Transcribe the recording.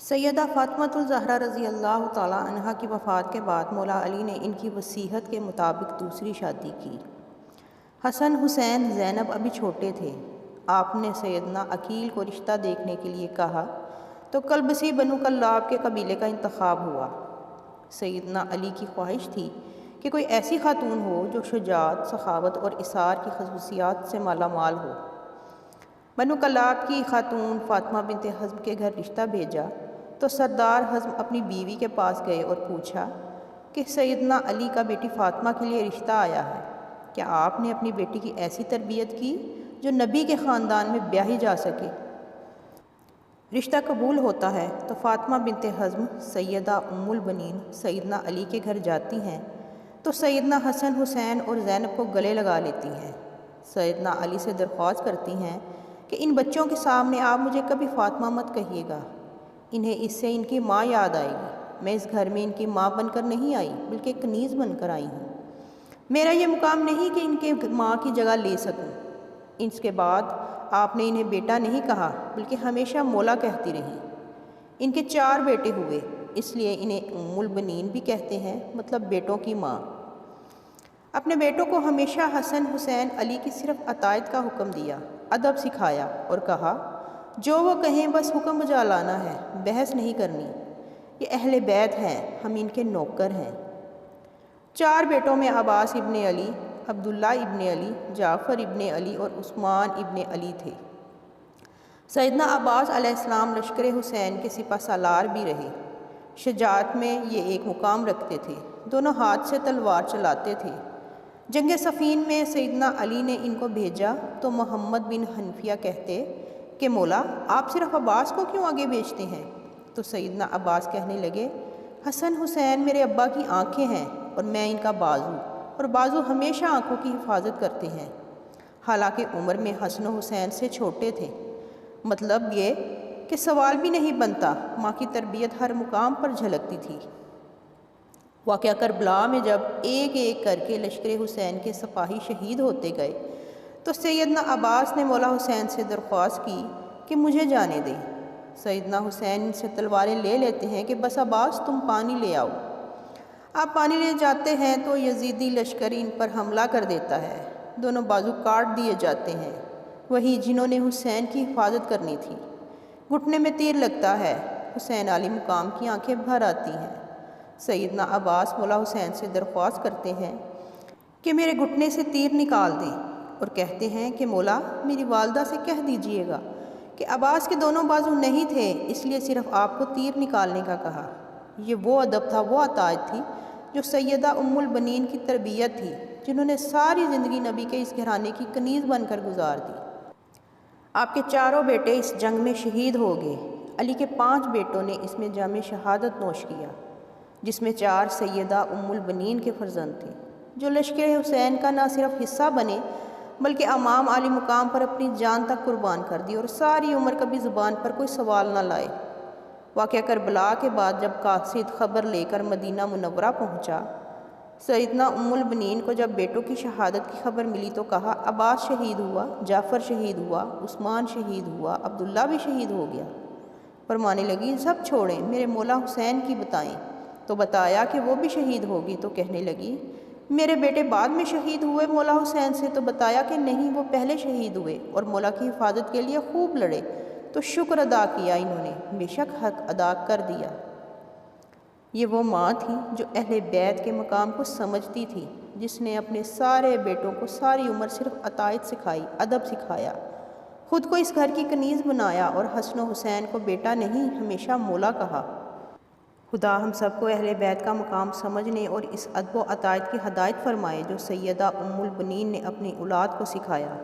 سیدہ فاطمۃ الزہرا رضی اللہ تعالیٰ عنہا کی وفات کے بعد مولا علی نے ان کی وصیت کے مطابق دوسری شادی کی۔ حسن حسین زینب ابھی چھوٹے تھے۔ آپ نے سیدنا عقیل کو رشتہ دیکھنے کے لیے کہا تو کلبسی بنو کلاب کے قبیلے کا انتخاب ہوا۔ سیدنا علی کی خواہش تھی کہ کوئی ایسی خاتون ہو جو شجاعت، سخاوت اور اثار کی خصوصیات سے مالا مال ہو۔ بنو کلاب کی خاتون فاطمہ بنت حزم کے گھر رشتہ بھیجا تو سردار حزم اپنی بیوی کے پاس گئے اور پوچھا کہ سیدنا علی کا بیٹی فاطمہ کے لیے رشتہ آیا ہے، کیا آپ نے اپنی بیٹی کی ایسی تربیت کی جو نبی کے خاندان میں بیاہی جا سکے؟ رشتہ قبول ہوتا ہے تو فاطمہ بنت حزم سیدہ ام البنین سیدنا علی کے گھر جاتی ہیں تو سیدنا حسن حسین اور زینب کو گلے لگا لیتی ہیں۔ سیدنا علی سے درخواست کرتی ہیں کہ ان بچوں کے سامنے آپ مجھے کبھی فاطمہ مت کہیے گا، انہیں اس سے ان کی ماں یاد آئے گی۔ میں اس گھر میں ان کی ماں بن کر نہیں آئی بلکہ کنیز بن کر آئی ہوں۔ میرا یہ مقام نہیں کہ ان کے ماں کی جگہ لے سکوں۔ اس کے بعد آپ نے انہیں بیٹا نہیں کہا بلکہ ہمیشہ مولا کہتی رہی۔ ان کے 4 بیٹے ہوئے، اس لیے انہیں ام البنین بھی کہتے ہیں، مطلب بیٹوں کی ماں۔ اپنے بیٹوں کو ہمیشہ حسن حسین علی کی صرف اطاعت کا حکم دیا، ادب سکھایا اور کہا جو وہ کہیں بس حکم بجا لانا ہے، بحث نہیں کرنی۔ یہ اہل بیت ہیں، ہم ان کے نوکر ہیں۔ 4 بیٹوں میں عباس ابن علی، عبداللہ ابن علی، جعفر ابن علی اور عثمان ابن علی تھے۔ سیدنا عباس علیہ السلام لشکر حسین کے سپہ سالار بھی رہے۔ شجاعت میں یہ ایک مقام رکھتے تھے، دونوں ہاتھ سے تلوار چلاتے تھے۔ جنگ صفین میں سیدنا علی نے ان کو بھیجا تو محمد بن حنفیہ کہتے کہ مولا آپ صرف عباس کو کیوں آگے بھیجتے ہیں؟ تو سیدنا عباس کہنے لگے حسن حسین میرے ابا کی آنکھیں ہیں اور میں ان کا بازو، اور بازو ہمیشہ آنکھوں کی حفاظت کرتے ہیں۔ حالانکہ عمر میں حسن و حسین سے چھوٹے تھے۔ مطلب یہ کہ سوال بھی نہیں بنتا، ماں کی تربیت ہر مقام پر جھلکتی تھی۔ واقعہ کربلا میں جب ایک ایک کر کے لشکر حسین کے سپاہی شہید ہوتے گئے تو سیدنا عباس نے مولا حسین سے درخواست کی کہ مجھے جانے دیں۔ سیدنا حسین ان سے تلواریں لے لیتے ہیں کہ بس عباس تم پانی لے آؤ۔ آپ پانی لے جاتے ہیں تو یزیدی لشکر ان پر حملہ کر دیتا ہے، دونوں بازو کاٹ دیے جاتے ہیں۔ وہی جنہوں نے حسین کی حفاظت کرنی تھی، گھٹنے میں تیر لگتا ہے، حسین علی مقام کی آنکھیں بھر آتی ہیں۔ سیدنا عباس مولا حسین سے درخواست کرتے ہیں کہ میرے گھٹنے سے تیر نکال دیں، اور کہتے ہیں کہ مولا میری والدہ سے کہہ دیجئے گا کہ عباس کے دونوں بازو نہیں تھے، اس لیے صرف آپ کو تیر نکالنے کا کہا۔ یہ وہ ادب تھا، وہ اطاعت تھی جو سیدہ ام البنین کی تربیت تھی، جنہوں نے ساری زندگی نبی کے اس گھرانے کی کنیز بن کر گزار دی۔ آپ کے 4 بیٹے اس جنگ میں شہید ہو گئے۔ علی کے 5 بیٹوں نے اس میں جام شہادت نوش کیا، جس میں 4 سیدہ ام البنین کے فرزند تھے، جو لشکر حسین کا نہ صرف حصہ بنے بلکہ امام علی مقام پر اپنی جان تک قربان کر دی اور ساری عمر کبھی زبان پر کوئی سوال نہ لائے۔ واقعہ کربلا کے بعد جب قاصد خبر لے کر مدینہ منورہ پہنچا، سیدنا ام البنین کو جب بیٹوں کی شہادت کی خبر ملی تو کہا عباس شہید ہوا، جعفر شہید ہوا، عثمان شہید ہوا، عبداللہ بھی شہید ہو گیا۔ فرمانے لگی سب چھوڑیں، میرے مولا حسین کی بتائیں۔ تو بتایا کہ وہ بھی شہید ہوگی، تو کہنے لگی میرے بیٹے بعد میں شہید ہوئے مولا حسین سے؟ تو بتایا کہ نہیں، وہ پہلے شہید ہوئے اور مولا کی حفاظت کے لیے خوب لڑے۔ تو شکر ادا کیا انہوں نے، بے شک حق ادا کر دیا۔ یہ وہ ماں تھی جو اہل بیت کے مقام کو سمجھتی تھی، جس نے اپنے سارے بیٹوں کو ساری عمر صرف اطاعت سکھائی، ادب سکھایا، خود کو اس گھر کی کنیز بنایا اور حسن و حسین کو بیٹا نہیں ہمیشہ مولا کہا۔ خدا ہم سب کو اہل بیت کا مقام سمجھنے اور اس ادب و اطاعت کی ہدایت فرمائے جو سیدہ ام البنین نے اپنی اولاد کو سکھایا۔